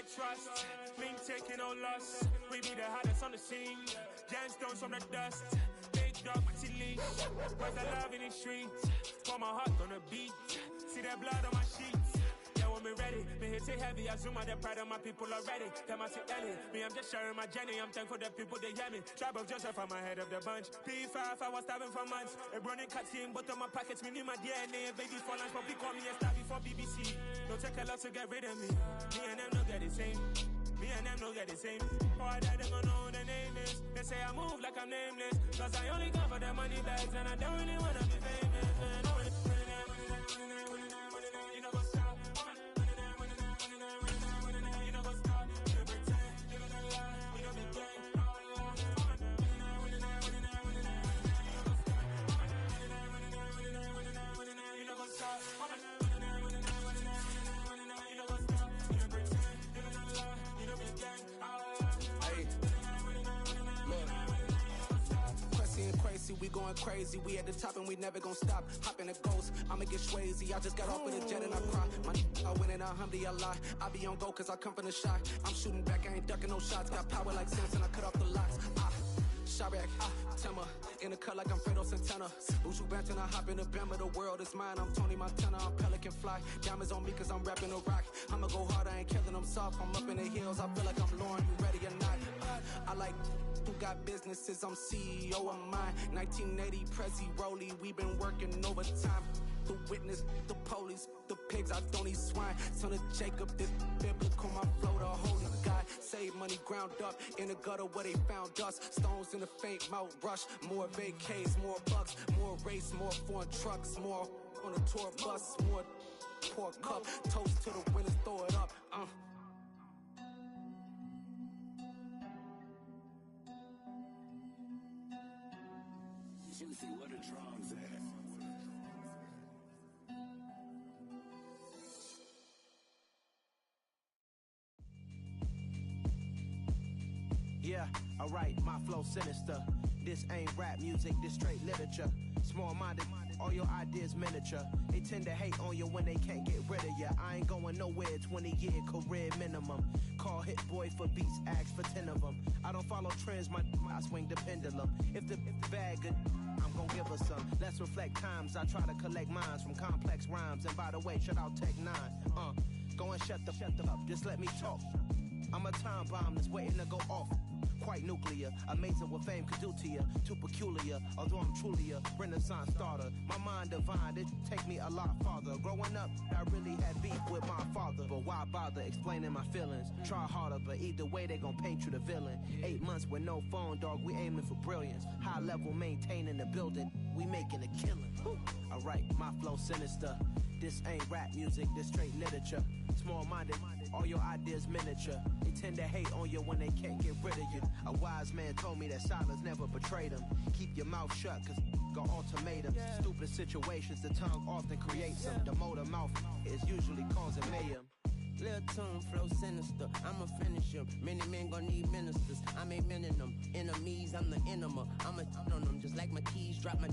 trust. Mean taking no loss. We be the hottest on the scene. Gemstones from the dust. Big dog, pretty leash. Where's the love in the streets? Pour my heart on the beat. See that blood on my sheets. Yeah, when we ready, me hit it heavy. I zoom out the pride of my people already. Them I see Ellie. Me, I'm just sharing my journey. I'm thankful the people they hear me. Tribe of Joseph, I'm ahead of the bunch. P5, I was starving for months. A running cutscene, but on my pockets, me need my DNA. Baby for lunch, but we call me a star before BBC. Don't take a lot to get rid of me. Me and them don't get the same. Me and them don't get the same. All that they gonna know the name is. They say I move like I'm nameless. Cause I only come for the money bags and I don't really wanna be famous. You know what's up? You know what's up? You pretend, you gonna lie. We don't be gang. You know what's up? We going crazy, we at the top and we never gonna stop. Hop in a ghost, I'ma get swayzy. I just got off with a jet and I cry. My I win in a Humvee, I lie. I be on go cause I come from the shot. I'm shooting back, I ain't ducking no shots. Got power like Samson, I cut off the locks. Chirac, Timmer, in the cut like I'm Fredo Santana. Uju Banton, I hop in the Bama, the world is mine. I'm Tony Montana, I'm Pelican Fly. Diamonds on me cause I'm rapping a rock. I'ma go hard, I ain't killing them soft. I'm up in the hills, I feel like I'm Lauren, you ready or not? I like who got businesses, I'm CEO of mine. 1980 Prezi Rolly, we been working overtime. The witness, the police, the pigs, I don't eat swine. Son of Jacob, this biblical, my flow, the holy God. Save money ground up in the gutter where they found dust. Stones in the faint mouth rush. More vacays, more bucks, more race, more foreign trucks, more on a tour bus, more pour cup. Toast to the winners, throw it up. Juicy, what a drums at? Yeah, alright, my flow sinister. This ain't rap music, this straight literature. Small-minded, all your ideas miniature. They tend to hate on you when they can't get rid of you. I ain't going nowhere, 20-year career minimum. Call Hit Boy for beats, ask for 10 of them. I don't follow trends, I swing the pendulum. If the bag good, I'm gon' give her some. Let's reflect times, I try to collect minds from complex rhymes. And by the way, shout out Tech 9. Go and shut the up, just let me talk. I'm a time bomb that's waiting to go off. Quite nuclear, amazing what fame could do to you. Too peculiar, although I'm truly a Renaissance starter. My mind divine, it take me a lot farther. Growing up, I really had beef with my father. But why bother explaining my feelings? Try harder, but either way they gon' paint you the villain. 8 months with no phone, dog, we aiming for brilliance. High level maintaining the building, we making a killing. Alright, my flow sinister. This ain't rap music, this straight literature. Small-minded, all your ideas miniature. They tend to hate on you when they can't get rid of you. A wise man told me that silence never betrayed him. Keep your mouth shut, cause got ultimatums. Stupid situations, the tongue often creates them. The motor mouth is usually causing mayhem. Lil' tune, flow sinister, I'ma finish him. Many men gon' need ministers, I'm a men in them. Enemies, I'm the enema. I'ma on them, just like my keys, drop my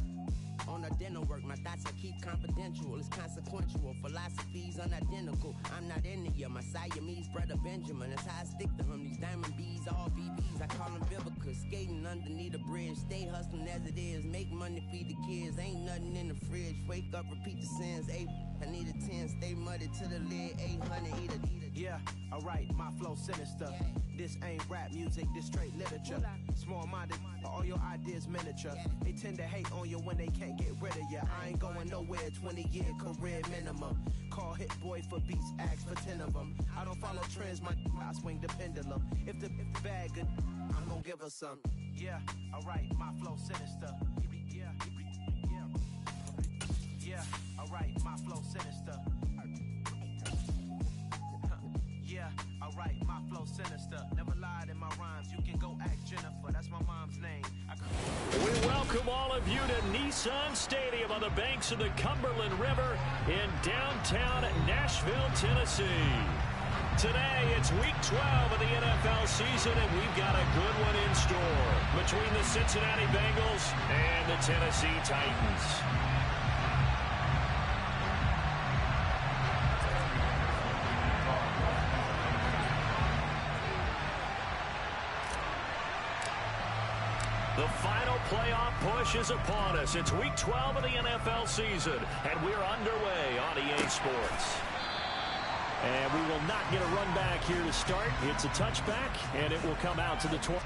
on a dental work. My thoughts I keep confidential, it's consequential. Philosophies unidentical, I'm not into you. My Siamese brother Benjamin, that's how I stick to him. These diamond bees, all BBs, I call them Vivica. Skating underneath a bridge, stay hustling as it is. Make money, feed the kids, ain't nothing in the fridge. Wake up, repeat the sins, I need a 10, stay muddy to the lid, 800, eat a. Yeah, alright, my flow sinister. This ain't rap music, this straight literature. Small-minded, all your ideas miniature. They tend to hate on you when they can't get rid of you. I ain't going nowhere, 20-year career minimum. Call Hit Boy for beats, ask for 10 of them. I don't follow trends, I swing the pendulum. If the bag good, I'm gon' give her some. Yeah, alright, my flow sinister. Yeah, alright, my flow sinister. Yeah, alright, my flow sinister. Never lied in my rhymes. You can go ask Jennifer, that's my mom's name. We welcome all of you to Nissan Stadium on the banks of the Cumberland River in downtown Nashville, Tennessee. Today, it's week 12 of the NFL season, and we've got a good one in store between the Cincinnati Bengals and the Tennessee Titans. The final playoff push is upon us. It's Week 12 of the NFL season, and we're underway on EA Sports. And we will not get a run back here to start. It's a touchback, and it will come out to the 20.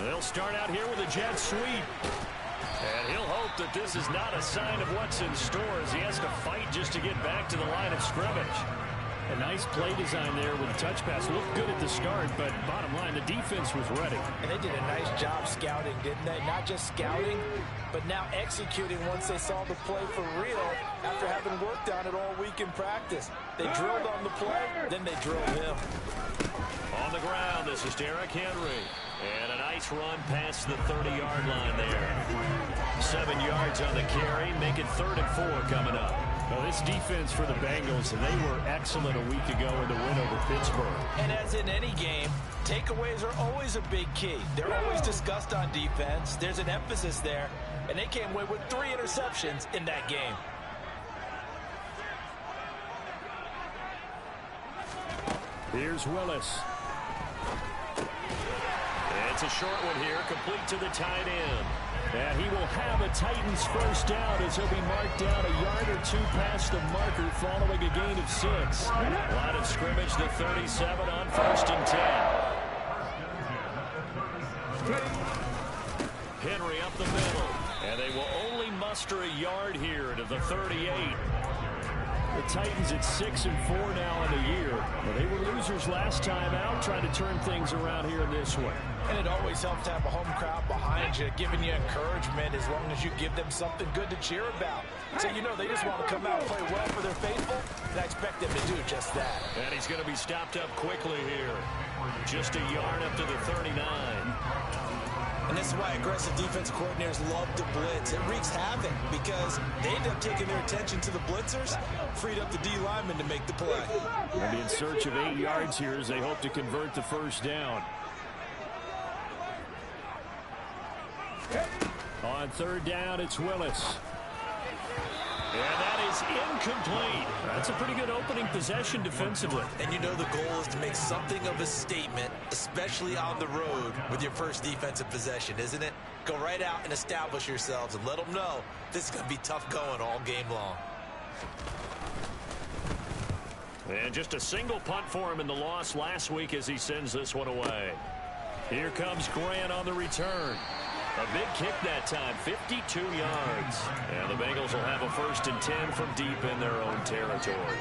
They'll start out here with a jet sweep. And he'll hope that this is not a sign of what's in store as he has to fight just to get back to the line of scrimmage. A nice play design there with a touch pass. Looked good at the start, but bottom line, the defense was ready. And they did a nice job scouting, didn't they? Not just scouting, but now executing once they saw the play for real after having worked on it all week in practice. They drilled on the play, then they drilled him. On the ground, this is Derrick Henry. And a nice run past the 30-yard line there. 7 yards on the carry, make it 3rd and 4 coming up. Well, this defense for the Bengals, they were excellent a week ago in the win over Pittsburgh. And as in any game, takeaways are always a big key. They're always discussed on defense. There's an emphasis there, and they came away with 3 interceptions in that game. Here's Willis. It's a short one here, complete to the tight end. And he will have a Titans first down as he'll be marked down a yard or 2 past the marker following a gain of 6. Line of scrimmage, the 37 on 1st and 10. Henry up the middle. And they will only muster a yard here to the 38. The Titans at 6 and 4 now in the year. Well, they were losers last time out, trying to turn things around here in this one. And it always helps to have a home crowd behind you, giving you encouragement as long as you give them something good to cheer about. So you know they just want to come out and play well for their faithful, and I expect them to do just that. And he's going to be stopped up quickly here. Just a yard up to the 39. And this is why aggressive defensive coordinators love to blitz. It wreaks havoc because they end up taking their attention to the blitzers, freed up the D lineman to make the play. They'll be in search of 8 yards here as they hope to convert the first down. On 3rd down, it's Willis. And that is incomplete. That's a pretty good opening possession defensively. And you know the goal is to make something of a statement, especially on the road with your first defensive possession, isn't it? Go right out and establish yourselves and let them know this is going to be tough going all game long. And just a single punt for him in the loss last week as he sends this one away. Here comes Grant on the return. A big kick that time, 52 yards. And the Bengals will have a 1st and 10 from deep in their own territory.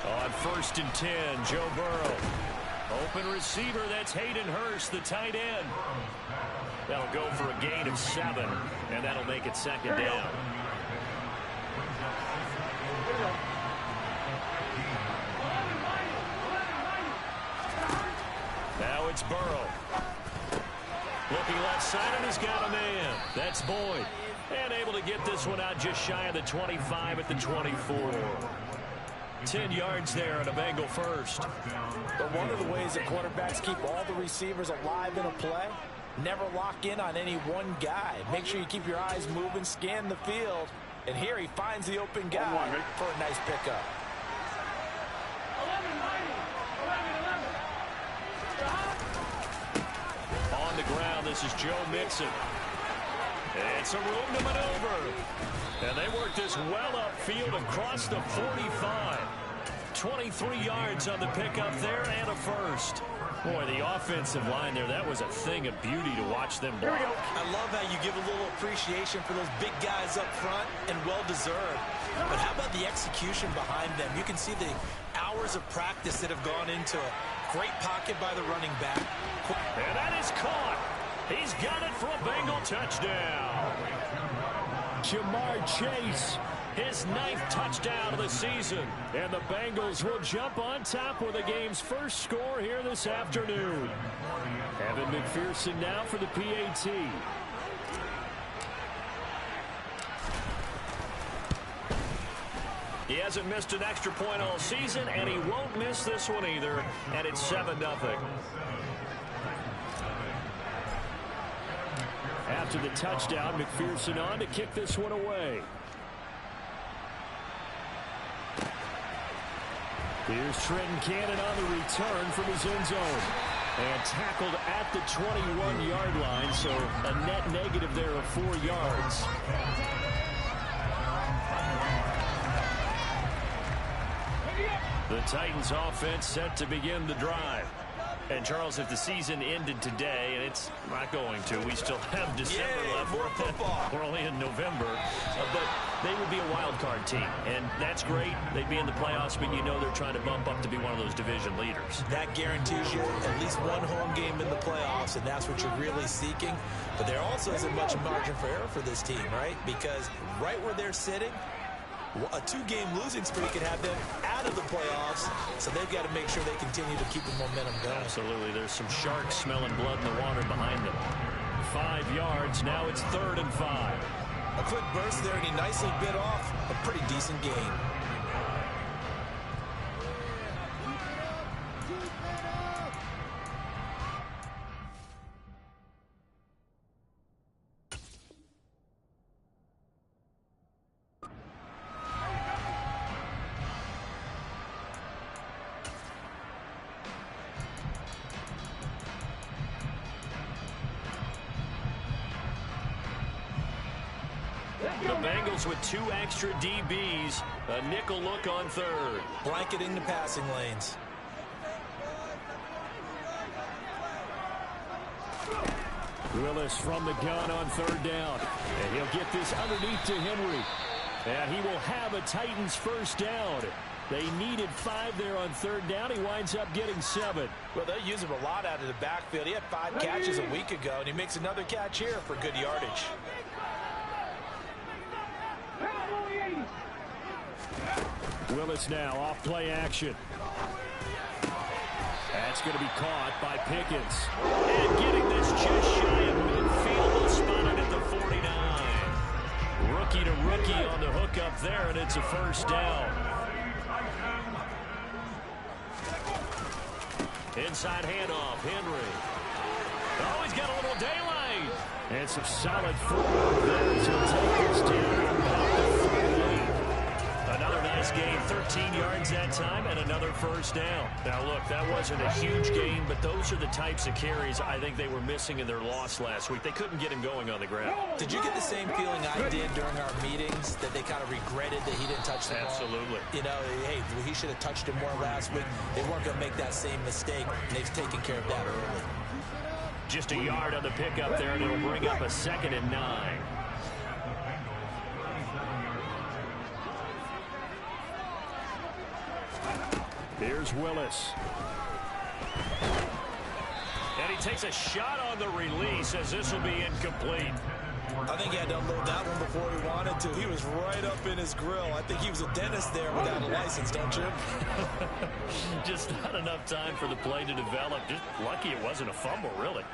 On 1st and 10, Joe Burrow. Open receiver, that's Hayden Hurst, the tight end. That'll go for a gain of 7, and that'll make it 2nd down. Now it's Burrow. Looking left side, and he's got a man. That's Boyd. And able to get this one out just shy of the 25 at the 24. 10 yards there and a Bengal first. But one of the ways that quarterbacks keep all the receivers alive in a play, never lock in on any one guy. Make sure you keep your eyes moving, scan the field. And here he finds the open guy for a nice pickup. On the ground, this is Joe Mixon. It's a room to maneuver. And they work this well upfield across the 45. 23 yards on the pickup there and a first. Boy, the offensive line there, that was a thing of beauty to watch them block. I love how you give a little appreciation for those big guys up front, and well-deserved. But how about the execution behind them? You can see the hours of practice that have gone into it. Great pocket by the running back. And that is caught. He's got it for a Bengal touchdown. Jamar Chase, his 9th touchdown of the season. And the Bengals will jump on top with the game's first score here this afternoon. Evan McPherson now for the PAT. He hasn't missed an extra point all season, and he won't miss this one either. And it's 7-0. After the touchdown, McPherson on to kick this one away. Here's Trenton Cannon on the return from his end zone. And tackled at the 21-yard line, so a net negative there of 4 yards. The Titans offense set to begin the drive. And, Charles, if the season ended today, and it's not going to, we still have December left. More football. We're only in November. But they would be a wild card team, and that's great. They'd be in the playoffs, but you know they're trying to bump up to be one of those division leaders. That guarantees you at least one home game in the playoffs, and that's what you're really seeking. But there also isn't much margin for error for this team, right? Because right where they're sitting, a 2-game losing streak could have them out of the playoffs, so they've got to make sure they continue to keep the momentum going. Absolutely. There's some sharks smelling blood in the water behind them. 5 yards. Now it's 3rd and 5. A quick burst there, and he nicely bit off a pretty decent gain. The Bengals with 2 extra DBs. A nickel look on 3rd. Blanketing the passing lanes. Willis from the gun on 3rd down. And he'll get this underneath to Henry. And he will have a Titans first down. They needed 5 there on 3rd down. He winds up getting 7. Well, they use him a lot out of the backfield. He had 5 catches a week ago, and he makes another catch here for good yardage. Willis now off play action. That's going to be caught by Pickens. And getting this just shy of midfield, will spot it at the 49. Rookie to rookie on the hook up there, and it's a first down. Inside handoff, Henry. Oh, he's got a little daylight. And some solid footwork there to take this down about the 48. Another nice gain, 13 yards that time, and another first down. Now, look, that wasn't a huge gain, but those are the types of carries I think they were missing in their loss last week. They couldn't get him going on the ground. Did you get the same feeling I did during our meetings, that they kind of regretted that he didn't touch the ball? Absolutely. You know, hey, he should have touched it more last week. They weren't going to make that same mistake, and they've taken care of that early. Just a yard on the pickup there, and it'll bring up a 2nd and 9. Here's Willis. And he takes a shot on the release as this will be incomplete. I think he had to unload that one before he wanted to. He was right up in his grill. I think he was a dentist there without a license, don't you? Just not enough time for the play to develop. Just lucky it wasn't a fumble, really.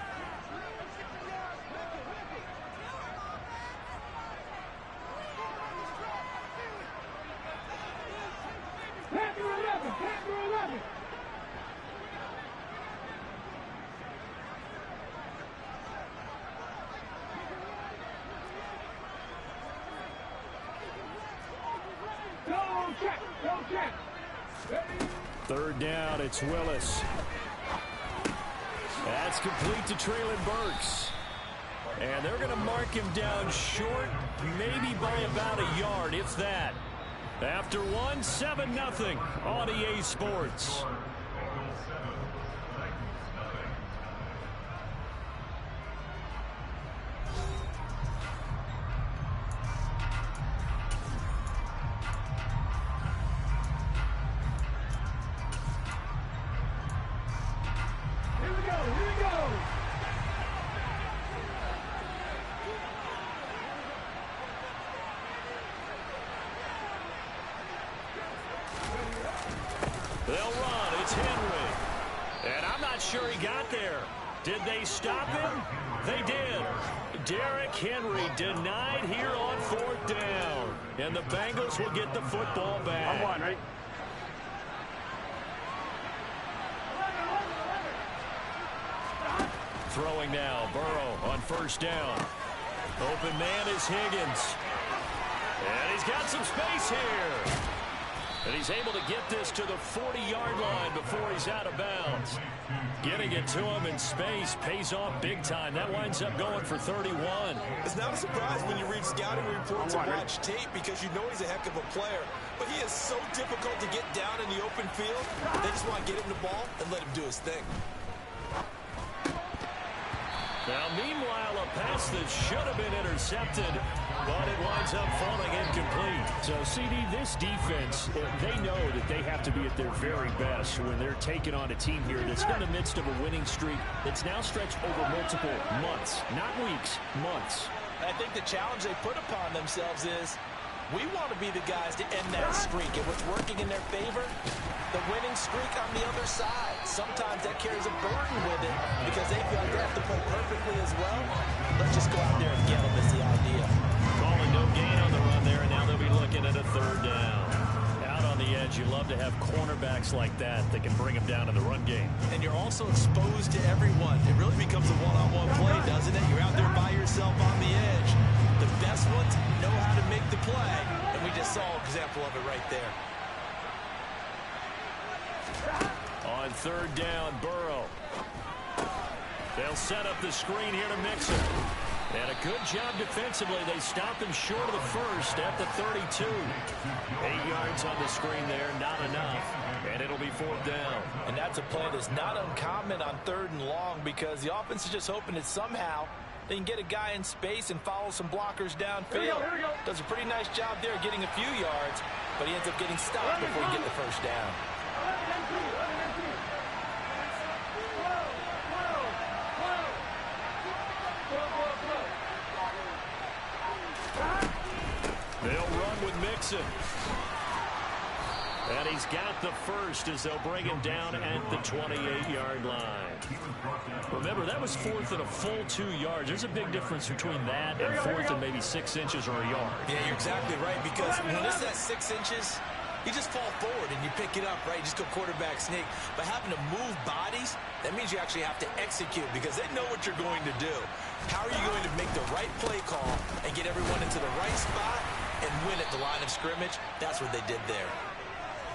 Third down, it's Willis. That's complete to Treylon Burks. And they're going to mark him down short, maybe by about a yard, if that. After 7-0 on EA Sports. They'll run. It's Henry. And I'm not sure he got there. Did they stop him? They did. Derrick Henry denied here on 4th down. And the Bengals will get the football back. I'm one, right? Throwing now. Burrow on 1st down. Open man is Higgins. And he's got some space here. And he's able to get this to the 40-yard line before he's out of bounds. Getting it to him in space pays off big time. That winds up going for 31. It's not a surprise when you read scouting reports and watch tape because you know he's a heck of a player. But he is so difficult to get down in the open field. They just want to get him the ball and let him do his thing. Now, meanwhile, a pass that should have been intercepted, but it winds up falling incomplete. So, CD, this defense, they know that they have to be at their very best when they're taking on a team here that's in the midst of a winning streak that's now stretched over multiple months, not weeks, months. I think the challenge they put upon themselves is we want to be the guys to end that streak. And what's working in their favor? The winning streak on the other side. Sometimes that carries a burden with it because they feel like they have to play perfectly as well. Let's just go out there and get them is the idea. Calling no gain on the run there, and now they'll be looking at a 3rd down. Out on the edge, you love to have cornerbacks like that can bring them down in the run game. And you're also exposed to everyone. It really becomes a one-on-one play, doesn't it? You're out there by yourself on the edge. The best ones know how to make the play, and we just saw an example of it right there. On 3rd down, Burrow. They'll set up the screen here to Mixon. And a good job defensively. They stop him short of the first at the 32. 8 yards on the screen there, not enough. And it'll be 4th down. And that's a play that's not uncommon on 3rd and long because the offense is just hoping that somehow they can get a guy in space and follow some blockers downfield. Does a pretty nice job there getting a few yards, but he ends up getting stopped before he gets the 1st down. They'll run with Mixon. And he's got the first as they'll bring him down at the 28-yard line. Remember, that was 4th and a full 2 yards. There's a big difference between that and 4th and maybe 6 inches or a yard. Yeah, you're exactly right, because when it's at 6 inches, you just fall forward and you pick it up, right? You just go quarterback sneak. But having to move bodies, that means you actually have to execute because they know what you're going to do. How are you going to make the right play call and get everyone into the right spot and win at the line of scrimmage? That's what they did there.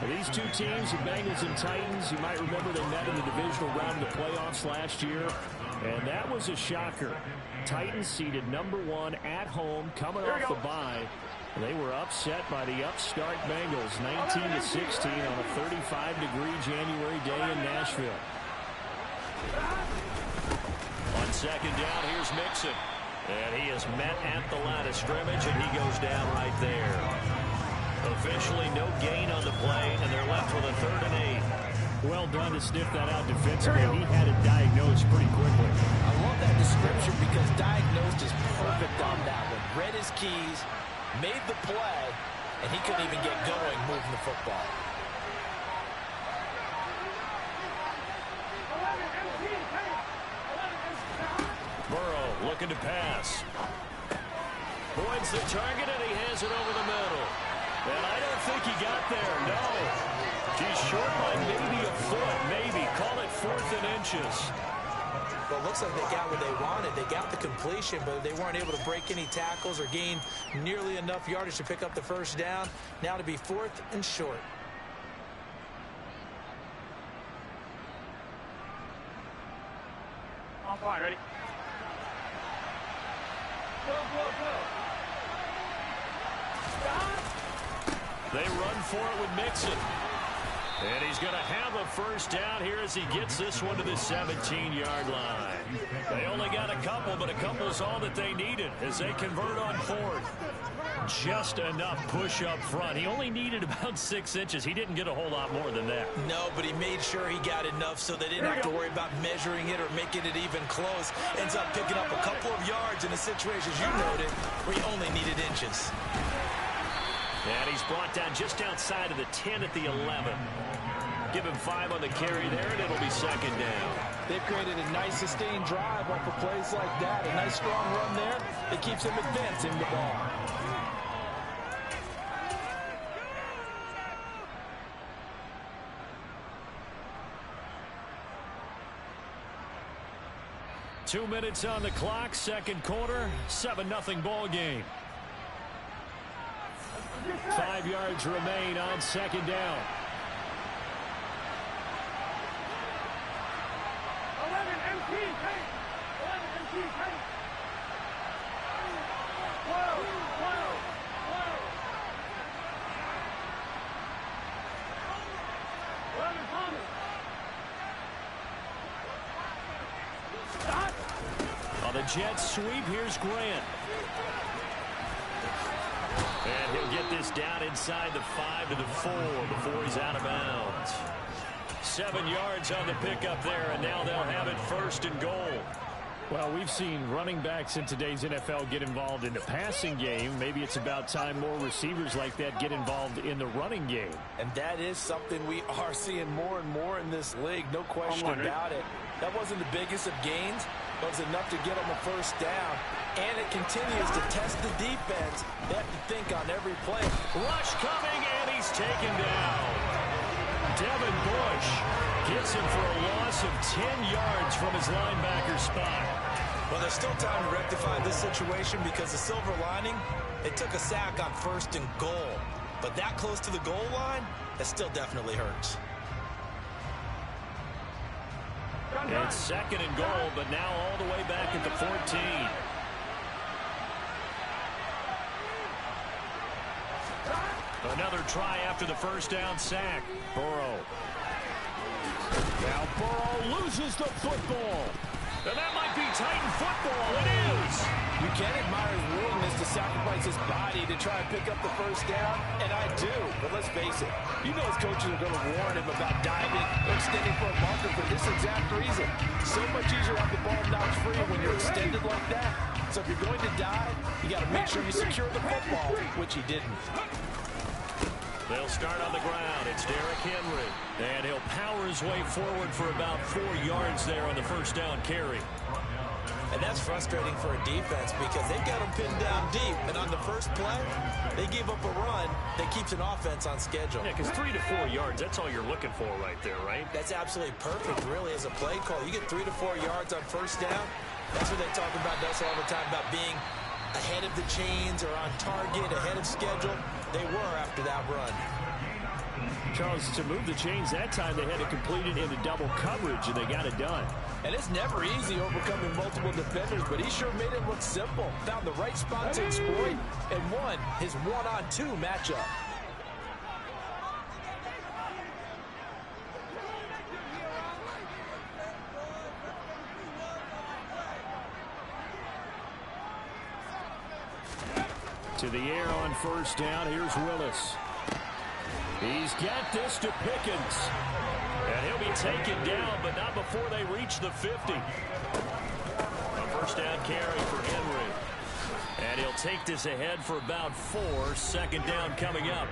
These two teams, the Bengals and Titans, you might remember they met in the divisional round of the playoffs last year, and that was a shocker. Titans seeded #1 at home, coming off the bye. They were upset by the upstart Bengals, 19-16 on a 35-degree January day in Nashville. On 2nd down, here's Mixon. And he is met at the line of scrimmage, and he goes down right there. Officially no gain on the play, and they're left with a 3rd and 8. Well done to sniff that out defensively. He had it diagnosed pretty quickly. I love that description because diagnosed is perfect on that one. Read his keys, made the play, and he couldn't even get going moving the football. Burrow looking to pass. Boyd's the target, and he has it over the middle. And I don't think he got there, no. He's short by maybe a foot, maybe. Call it 4th and inches. Well, it looks like they got what they wanted. They got the completion, but they weren't able to break any tackles or gain nearly enough yardage to pick up the 1st down. Now to be 4th and short. Come on, ready? Go, go, go. They run for it with Mixon. And he's going to have a first down here as he gets this one to the 17-yard line. They only got a couple, but a couple's all that they needed as they convert on fourth. Just enough push up front. He only needed about 6 inches. He didn't get a whole lot more than that. No, but he made sure he got enough so they didn't have to worry about measuring it or making it even close. Ends up picking up a couple of yards in a situation, as you noted, where he only needed inches. And he's brought down just outside of the 10 at the 11. Give him 5 on the carry there, and it'll be second down. They've created a nice sustained drive off of plays like that. A nice strong run there. It keeps him advancing the ball. Two minutes on the clock, second quarter, 7-0 ball game. 5 yards remain on second down. 11 MT, 11 MT, 12, 11 Thomas. On the Jets sweep, here's Grant. And he'll get this down inside the 5 to the 4 before he's out of bounds. 7 yards on the pickup there, and now they'll have it first and goal. Well, we've seen running backs in today's NFL get involved in the passing game. Maybe it's about time more receivers like that get involved in the running game. And that is something we are seeing more and more in this league. No question about it. That wasn't the biggest of gains, but it was enough to get them a first down. And it continues to test the defense. They have to think on every play. Rush coming, and he's taken down. Devin Bush gets him for a loss of 10 yards from his linebacker spot. Well, there's still time to rectify this situation because the silver lining, they took a sack on first and goal. But that close to the goal line, that still definitely hurts. It's second and goal, but now all the way back at the 14. Another try after the first down sack. Burrow. Now Burrow loses the football. And that might be Titan football. It is. You can admire his willingness to sacrifice his body to try and pick up the first down, and I do. But let's face it, you know his coaches are going to warn him about diving or extending for a marker for this exact reason. So much easier to have the ball knocked free when you're extended like that. So if you're going to dive, you got to make sure you secure the football, which he didn't. They'll start on the ground. It's Derrick Henry. And he'll power his way forward for about 4 yards there on the first down carry. And that's frustrating for a defense because they've got them pinned down deep. And on the first play, they gave up a run that keeps an offense on schedule. Yeah, because 3 to 4 yards, that's all you're looking for right there, right? That's absolutely perfect, really, as a play call. You get 3 to 4 yards on first down. That's what they talk about, Dustin, all the time, about being ahead of the chains or on target, ahead of schedule. They were after that run. Charles, to move the chains that time, they had to complete it into double coverage, and they got it done. And it's never easy overcoming multiple defenders, but he sure made it look simple. Found the right spot to exploit and won his one-on-two matchup. To the air on first down. Here's Willis. He's got this to Pickens. And he'll be taken down, but not before they reach the 50. A first down carry for Henry. And he'll take this ahead for about 4. Second down coming up.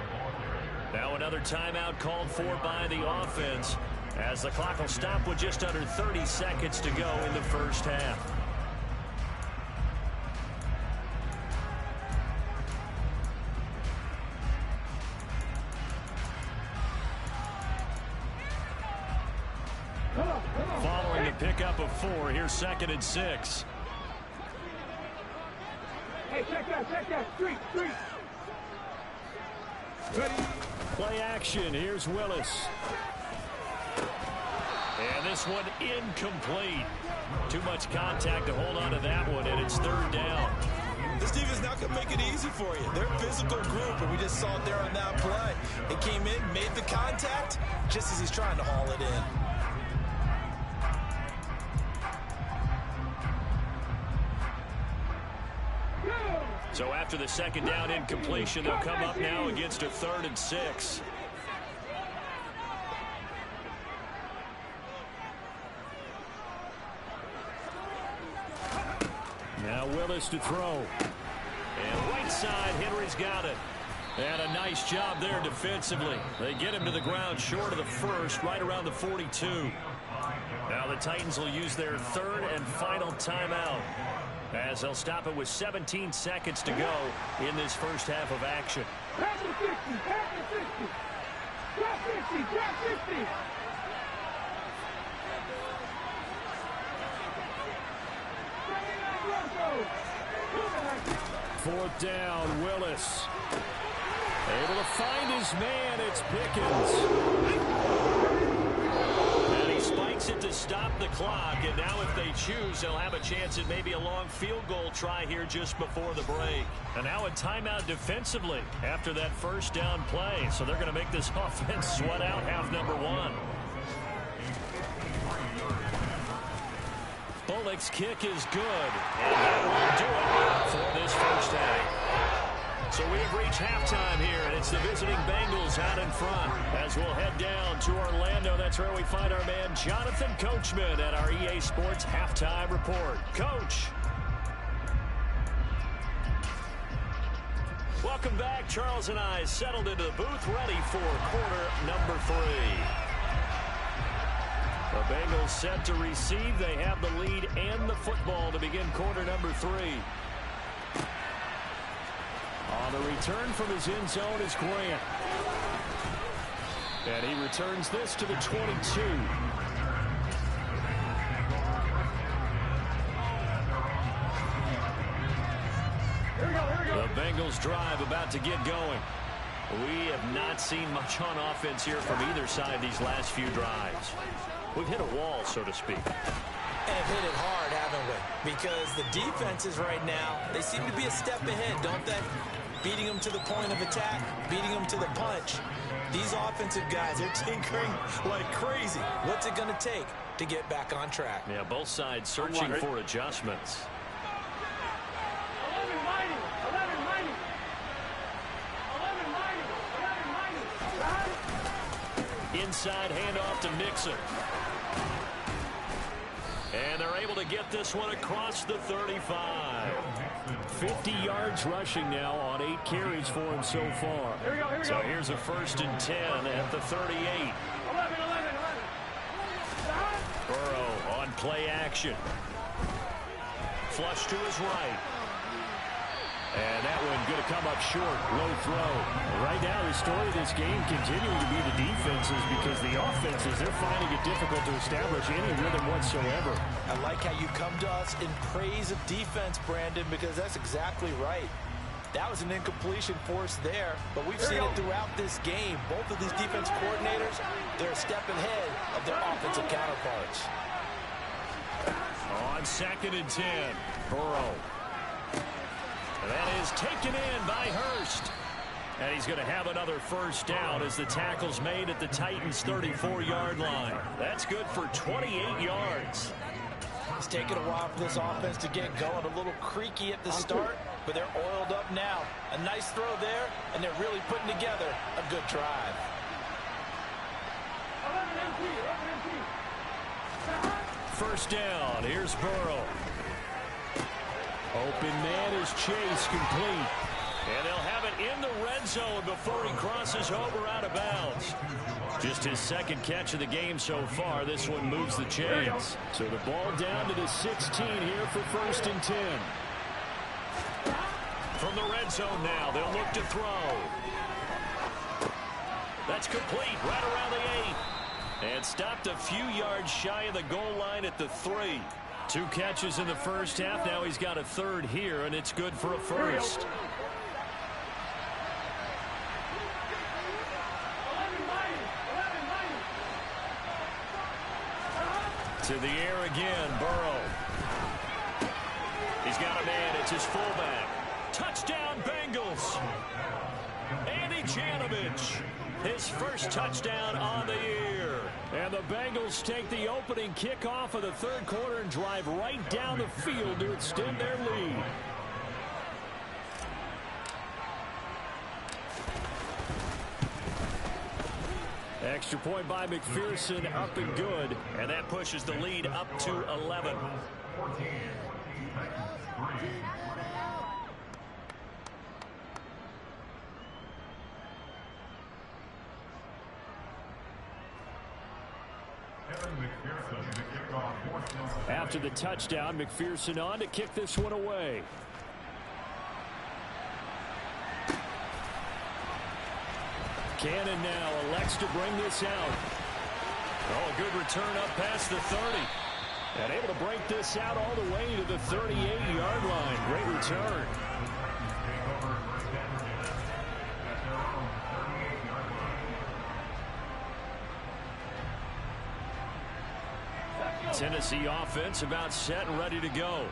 Now another timeout called for by the offense as the clock will stop with just under 30 seconds to go in the first half. Following the pickup of 4, here's 2nd and 6. Hey, check that, street. Ready. Play action, here's Willis. And this one incomplete. Too much contact to hold on to that one, and it's third down. This defense not going to make it easy for you. They're a physical group, and we just saw it there on that play. They came in, made the contact, just as he's trying to haul it in. So after the second down incompletion, they'll come up now against a 3rd and 6. Now Willis to throw. And right side, Henry's got it. And a nice job there defensively. They get him to the ground short of the first, right around the 42. Now the Titans will use their 3rd and final timeout, as they'll stop it with 17 seconds to go in this first half of action. Pass the 60, pass the 60. Drop 50, drop 50. Fourth down, Willis. Able to find his man, it's Pickens. And he spikes it to stop the clock, and now if they choose, they'll have a chance at maybe a long field goal try here just before the break. And now a timeout defensively after that first down play, so they're going to make this offense sweat out half number 1. Bullock's kick is good, and that will do it for this first half. So we have reached halftime here, and it's the visiting Bengals out in front. As we'll head down to Orlando, that's where we find our man Jonathan Coachman at our EA Sports Halftime Report. Coach. Welcome back. Charles and I settled into the booth, ready for quarter number 3. The Bengals set to receive. They have the lead and the football to begin quarter number 3. On the return from his end zone is Grant. And he returns this to the 22. The Bengals drive about to get going. We have not seen much on offense here from either side these last few drives. We've hit a wall, so to speak. And have hit it hard, haven't we? Because the defenses right now, they seem to be a step ahead, don't they? Beating them to the point of attack, beating them to the punch. These offensive guys, they're tinkering like crazy. What's it going to take to get back on track? Yeah, both sides searching for adjustments. 11 inside handoff to Mixon. And they're able to get this one across the 35. 50 yards rushing now on 8 carries for him so far. So here's a 1st and 10 at the 38. Burrow on play action. Flush to his right. And that one going to come up short. Low throw. Right now, the story of this game continuing to be the defenses, because the offenses, they're finding it difficult to establish any rhythm whatsoever. I like how you come to us in praise of defense, Brandon, because that's exactly right. That was an incompletion force there, but we've seen it throughout this game. Both of these defense coordinators, they're a step ahead of their offensive counterparts. On 2nd and 10, Burrow. That is taken in by Hurst. And he's going to have another first down as the tackle's made at the Titans' 34-yard line. That's good for 28 yards. It's taken a while for this offense to get going. A little creaky at the start, but they're oiled up now. A nice throw there, and they're really putting together a good drive. First down. Here's Burrow. Open man is Chase, complete. And they'll have it in the red zone before he crosses over out of bounds. Just his 2nd catch of the game so far. This one moves the chains. So the ball down to the 16 here for 1st and 10. From the red zone now, they'll look to throw. That's complete right around the 8. And stopped a few yards shy of the goal line at the 3. 2 catches in the first half. Now he's got a 3rd here, and it's good for a 1st. To the air again, Burrow. He's got a man. It's his fullback. Touchdown, Bengals. Andy Janovich, his first touchdown on the year. And the Bengals take the opening kickoff of the third quarter and drive right down the field to extend their lead. Extra point by McPherson, up and good. And that pushes the lead up to 11. After the touchdown, McPherson on to kick this one away. Cannon now elects to bring this out. Oh, a good return up past the 30. And able to break this out all the way to the 38-yard line. Great return. Tennessee offense about set and ready to go.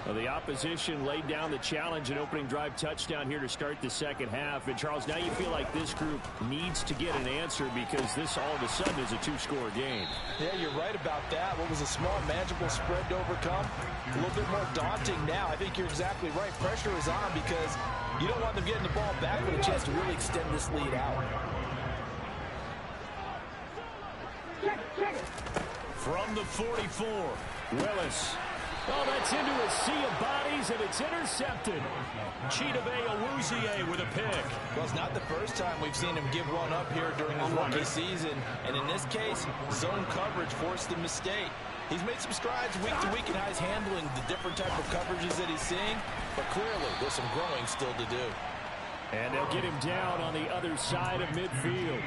Well, the opposition laid down the challenge and opening drive touchdown here to start the second half. And, Charles, now you feel like this group needs to get an answer because this all of a sudden is a two-score game. Yeah, you're right about that. What was a small, manageable spread to overcome? A little bit more daunting now. I think you're exactly right. Pressure is on because you don't want them getting the ball back with a chance to really extend this lead out. From the 44, Willis. Oh, that's into a sea of bodies, and it's intercepted. Chidobe Awuzie with a pick. Well, it's not the first time we've seen him give one up here during his rookie season. And in this case, zone coverage forced the mistake. He's made some strides week to week in how he's handling the different type of coverages that he's seeing. But clearly, there's some growing still to do. And they'll get him down on the other side of midfield.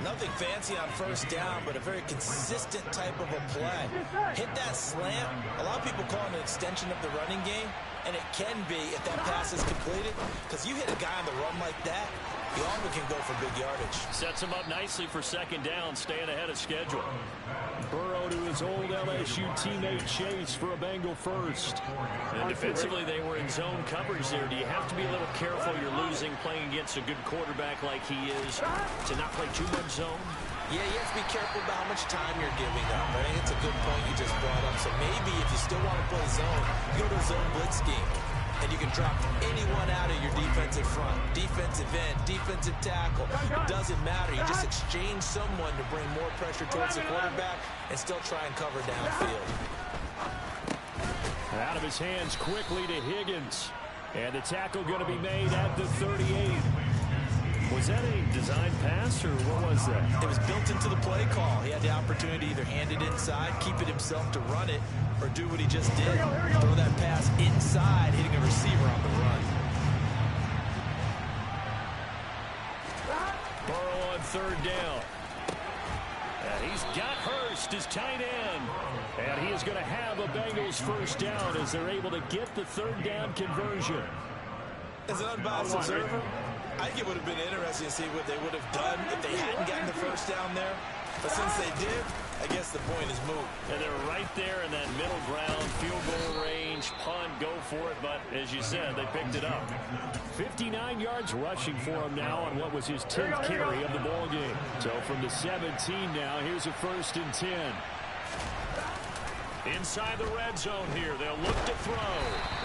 Nothing fancy on first down, but a very consistent type of a play. Hit that slant. A lot of people call it an extension of the running game, and it can be if that pass is completed, because you hit a guy on the run like that, he often can go for big yardage. Sets him up nicely for second down, staying ahead of schedule. Burrow to his old LSU teammate Chase for a Bengal first. And defensively, they were in zone coverage there. Do you have to be a little careful? You're losing playing against a good quarterback like he is to not play too much zone? Yeah, you have to be careful about how much time you're giving up. I think it's a good point you just brought up. So maybe if you still want to play zone, you go to a zone blitz scheme. And you can drop anyone out of your defensive front, defensive end, defensive tackle. It doesn't matter. You just exchange someone to bring more pressure towards the quarterback and still try and cover downfield. Out of his hands quickly to Higgins. And the tackle going to be made at the 38. Was that a design pass, or what was that? It was built into the play call. He had the opportunity to either hand it inside, keep it himself to run it, or do what he just did. Throw that pass inside, hitting a receiver on the run. Burrow on third down. And he's got Hurst, his tight end. And he is going to have a Bengals first down as they're able to get the third down conversion. As an unbiased observer, I think it would have been interesting to see what they would have done if they hadn't gotten the first down there. But since they did, I guess the point is moot. And they're right there in that middle ground, field goal range, punt, go for it. But as you said, they picked it up. 59 yards rushing for him now on what was his 10th carry of the ball game. So from the 17 now, here's a 1st and 10. Inside the red zone here, they'll look to throw.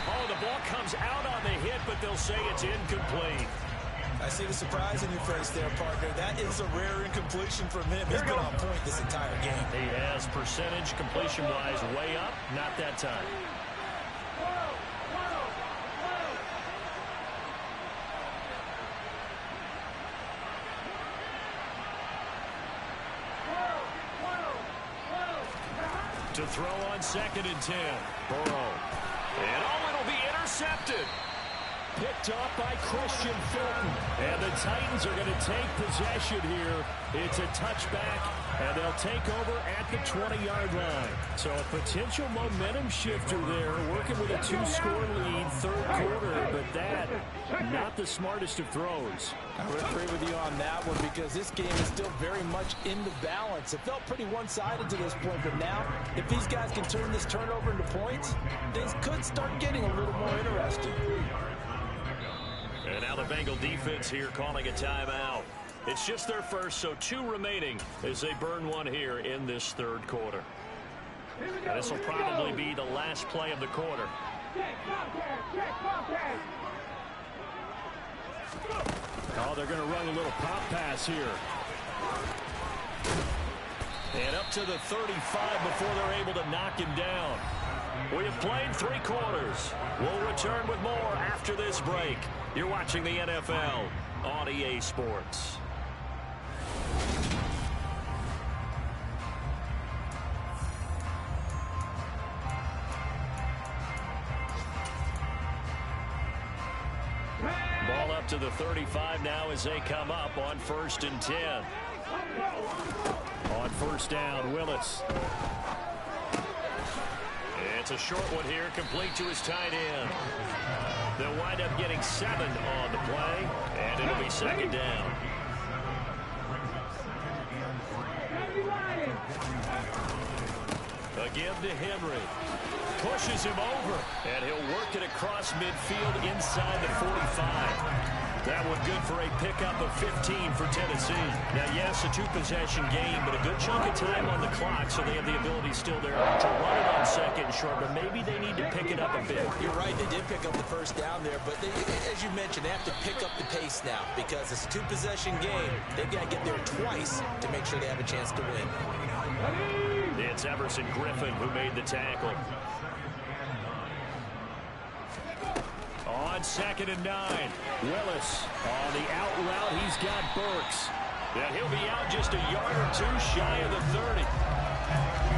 Oh, the ball comes out on the hit, but they'll say it's incomplete. I see the surprise in your face there, partner. That is a rare incompletion from him. He's been on point this entire game. He has percentage completion-wise way up. Not that time. To throw on 2nd and 10. Burrow. And it'll be intercepted. picked off by Christian Fulton. And the Titans are going to take possession here. It's a touchback, and they'll take over at the 20-yard line. So a potential momentum shifter there, working with a 2-score lead, third quarter, but that, not the smartest of throws. I would agree with you on that one because this game is still very much in the balance. It felt pretty one-sided to this point, but now, if these guys can turn this turnover into points, things could start getting a little more interesting. And now the Bengal defense here calling a timeout. It's just their first, so 2 remaining as they burn one here in this third quarter. And this will probably be the last play of the quarter. Oh, they're going to run a little pop pass here. And up to the 35 before they're able to knock him down. We have played 3 quarters. We'll return with more after this break. You're watching the NFL on EA Sports. Ball up to the 35 now as they come up on 1st and 10. On first down, Willis. It's a short one here, complete to his tight end. They'll wind up getting 7 on the play, and it'll be 2nd down. Again to Henry. Pushes him over, and he'll work it across midfield inside the 45. That one good for a pickup of 15 for Tennessee. Now, yes, a 2-possession game, but a good chunk of time on the clock, so they have the ability still there to run it on 2nd and short, but maybe they need to pick it up a bit. You're right, they did pick up the first down there, but they, as you mentioned, they have to pick up the pace now because it's a 2-possession game. They've got to get there twice to make sure they have a chance to win. It's Everson Griffin who made the tackle. On 2nd and 9, Willis on the out route. He's got Burks. And he'll be out just a yard or 2 shy of the 30.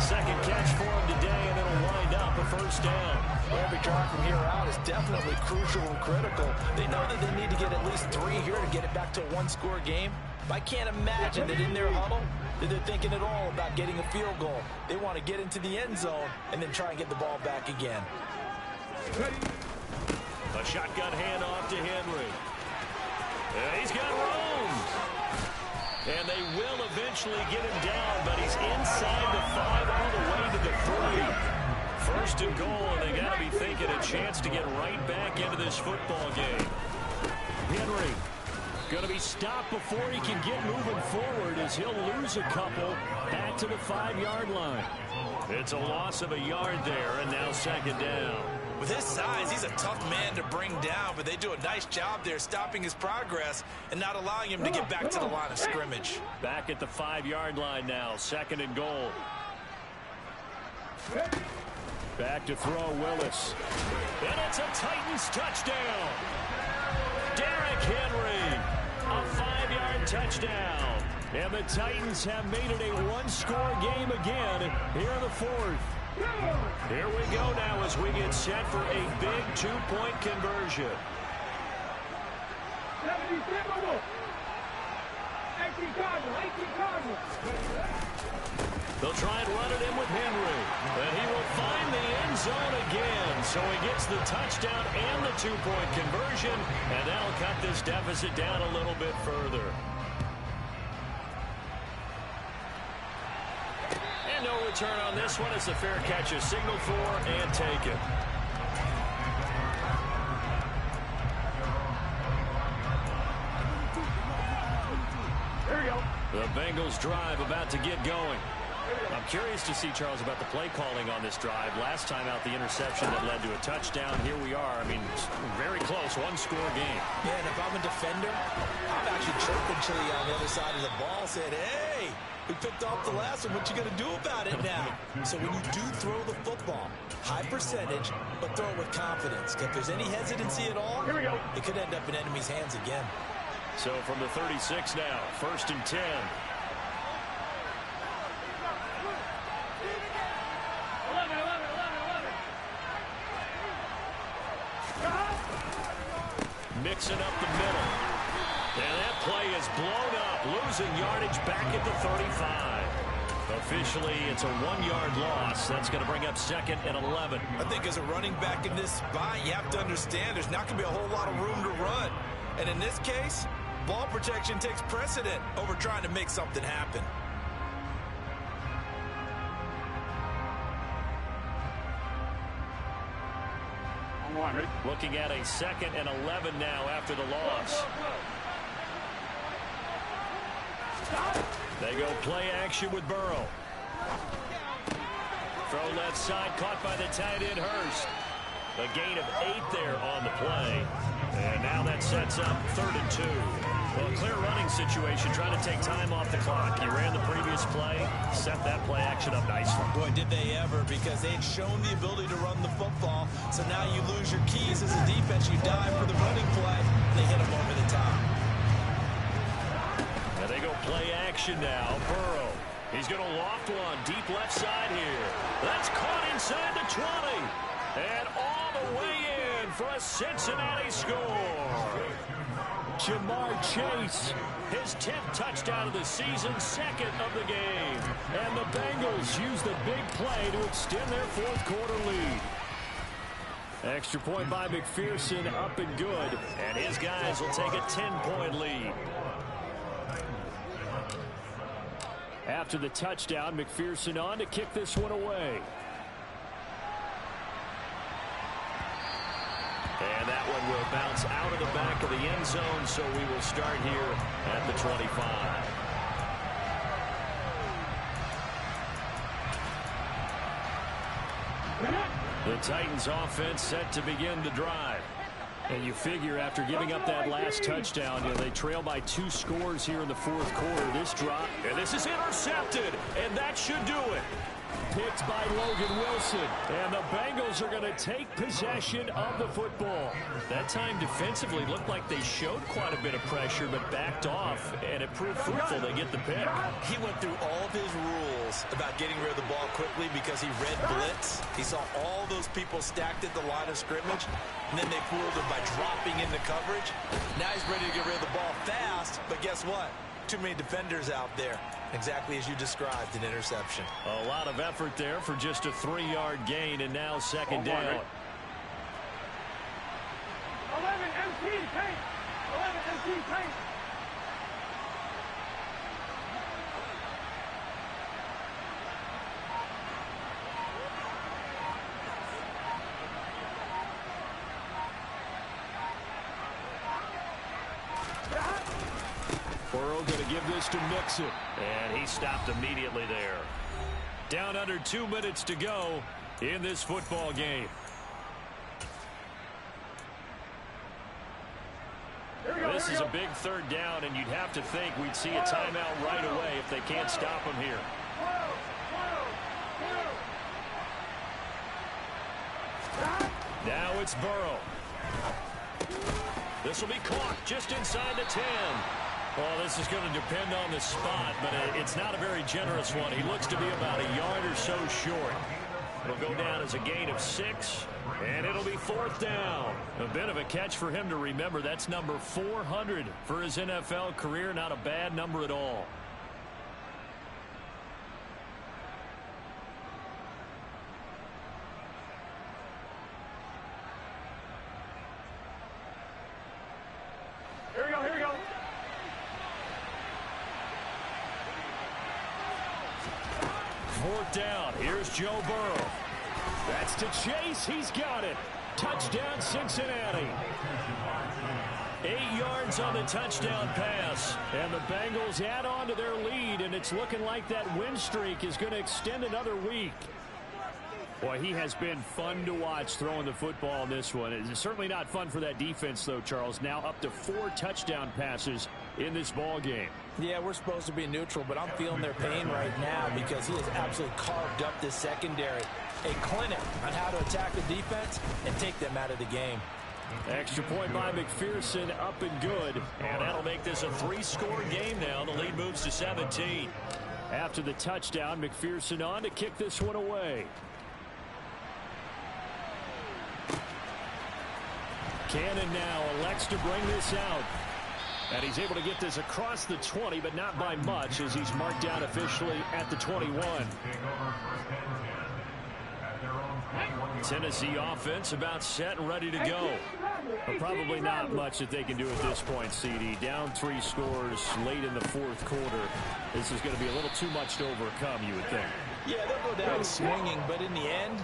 Second catch for him today, and it'll wind up a first down. Well, every drive from here out is definitely crucial and critical. They know that they need to get at least 3 here to get it back to a 1-score game. But I can't imagine that in their huddle that they're thinking at all about getting a field goal. They want to get into the end zone and then try and get the ball back again. A shotgun handoff to Henry. And he's got room. And they will eventually get him down, but he's inside the 5 all the way to the 3. First and goal, and they got to be thinking a chance to get right back into this football game. Henry going to be stopped before he can get moving forward as he'll lose a couple back to the 5-yard line. It's a loss of a yard there, and now 2nd down. With his size, he's a tough man to bring down, but they do a nice job there stopping his progress and not allowing him to get back to the line of scrimmage. Back at the 5-yard line now, 2nd and goal. Back to throw, Willis. And it's a Titans touchdown. Derrick Henry, a 5-yard touchdown. And the Titans have made it a 1-score game again here in the 4th. Here we go now as we get set for a big 2-point conversion. They'll try and run it in with Henry. And he will find the end zone again. So he gets the touchdown and the 2-point conversion. And that'll cut this deficit down a little bit further. And no return on this one. It's a fair catch, a signal for, and take it. There we go. The Bengals drive about to get going. I'm curious to see, Charles, about the play calling on this drive. Last time out, the interception that led to a touchdown. Here we are. I mean, very close, 1-score game. Yeah, and if I'm a defender, I'm actually chirping Chili on the other side of the ball, saying, hey, we picked off the last one. What you going to do about it now? So when you do throw the football, high percentage, but throw it with confidence. If there's any hesitancy at all, here we go. It could end up in enemy's hands again. So from the 36 now, 1st and 10. mixing up the middle. And that play is blown up, losing yardage back at the 35. Officially, it's a 1-yard loss. That's going to bring up 2nd and 11. I think as a running back in this spot, you have to understand there's not going to be a whole lot of room to run. And in this case, ball protection takes precedent over trying to make something happen. Looking at a 2nd and 11 now after the loss. They go play action with Burrow. Throw left side, caught by the tight end Hurst. A gain of 8 there on the play. And now that sets up 3rd and 2. Well, clear running situation, trying to take time off the clock. You ran the previous play, set that play action up nicely. Boy, did they ever, because they'd shown the ability to run the football. So now you lose your keys as a defense. You dive for the running play. They hit them over the top. And they go play action now. Burrow. He's going to loft one deep left side here. That's caught inside the 20. And all the way in for a Cincinnati score. Jamar Chase, his 10th touchdown of the season, 2nd of the game. And the Bengals use the big play to extend their 4th quarter lead. Extra point by McPherson, up and good. And his guys will take a 10-point lead. After the touchdown, McPherson on to kick this one away. And that one will bounce out of the back of the end zone, so we will start here at the 25. The Titans offense set to begin the drive. And you figure after giving up that last touchdown, they trail by 2 scores here in the 4th quarter. This drop, and this is intercepted, and that should do it. Picked by Logan Wilson, and the Bengals are going to take possession of the football. That time defensively looked like they showed quite a bit of pressure, but backed off, and it proved fruitful. They get the pick. He went through all of his rules about getting rid of the ball quickly because he read blitz. He saw all those people stacked at the line of scrimmage, and then they fooled him by dropping into coverage. Now he's ready to get rid of the ball fast, but guess what? Too many defenders out there. Exactly as you described, an interception. A lot of effort there for just a 3-yard gain, and now 2nd down. 11 MT paint. 11 MT paint. Burrow going to give this to Mixon. And he stopped immediately there. Down under 2 minutes to go in this football game. This is a big 3rd down, and you'd have to think we'd see a timeout right away if they can't stop him here. Now it's Burrow. This will be caught just inside the 10. Well, this is going to depend on the spot, but it's not a very generous one. He looks to be about a yard or so short. It'll go down as a gain of 6, and it'll be 4th down. A bit of a catch for him to remember. That's number 400 for his NFL career. Not a bad number at all. Here we go, here we go. Fourth down. Here's Joe Burrow. That's to Chase. He's got it. Touchdown, Cincinnati. 8 yards on the touchdown pass. And the Bengals add on to their lead, and it's looking like that win streak is going to extend another week. Boy, he has been fun to watch throwing the football in this one. It's certainly not fun for that defense, though, Charles. Now up to 4 touchdown passes in this ball game. Yeah, we're supposed to be neutral, but I'm feeling their pain right now because he has absolutely carved up this secondary. A clinic on how to attack the defense and take them out of the game. Extra point by McPherson, up and good. And that'll make this a 3-score game now. The lead moves to 17. After the touchdown, McPherson on to kick this one away. Cannon now elects to bring this out. And he's able to get this across the 20, but not by much, as he's marked down officially at the 21. Tennessee offense about set and ready to go. But probably not much that they can do at this point, CD. Down 3 scores late in the fourth quarter. This is going to be a little too much to overcome, you would think. Yeah, they'll go down swinging, but in the end,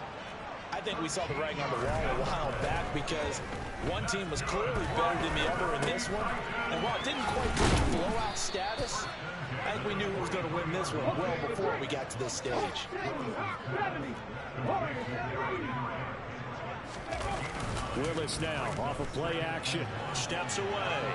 I think we saw the writing on the wall a while back because one team was clearly better than the other in this one. And while it didn't quite reach blowout status, I think we knew who was going to win this one well before we got to this stage. Willis now off of play action. Steps away.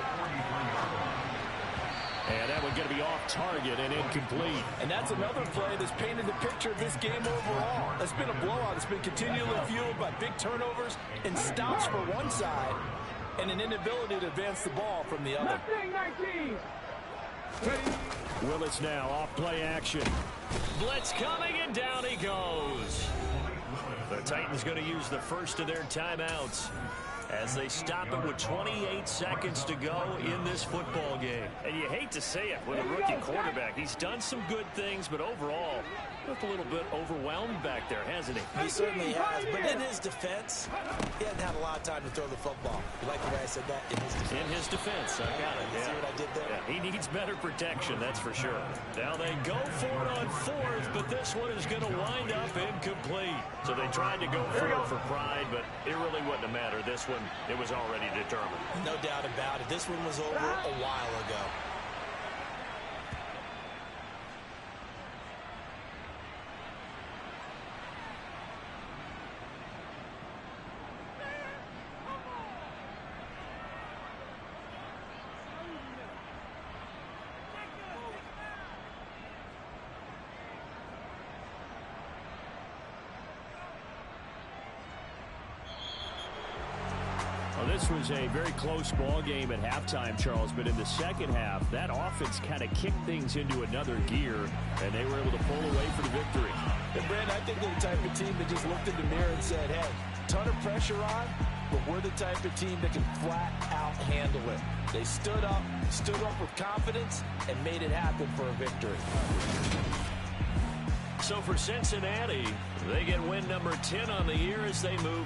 And that one going to be off target and incomplete. And that's another play that's painted the picture of this game overall. It's been a blowout. It's been continually fueled by big turnovers and stops for one side and an inability to advance the ball from the other. Willis now off play action. Blitz coming, and down he goes. The Titans going to use the first of their timeouts as they stop it with 28 seconds to go in this football game. And you hate to say it with a rookie quarterback. He's done some good things, but overall, looked a little bit overwhelmed back there, hasn't he? He certainly has, but in his defense, he hasn't had a lot of time to throw the football. You like the way I said that? In his defense. In his defense, I got it. You see what I did there? Yeah, he needs better protection, that's for sure. Now they go for it on fourth, but this one is going to wind up incomplete. So they tried to go for it for pride, but it really wouldn't have mattered. This one, it was already determined. No doubt about it. This one was over a while ago. This was a very close ball game at halftime, Charles, but in the second half, that offense kind of kicked things into another gear, and they were able to pull away for the victory. And Brandon, I think they're the type of team that just looked in the mirror and said, hey, ton of pressure on, but we're the type of team that can flat out handle it. They stood up with confidence, and made it happen for a victory. So for Cincinnati, they get win number 10 on the year as they move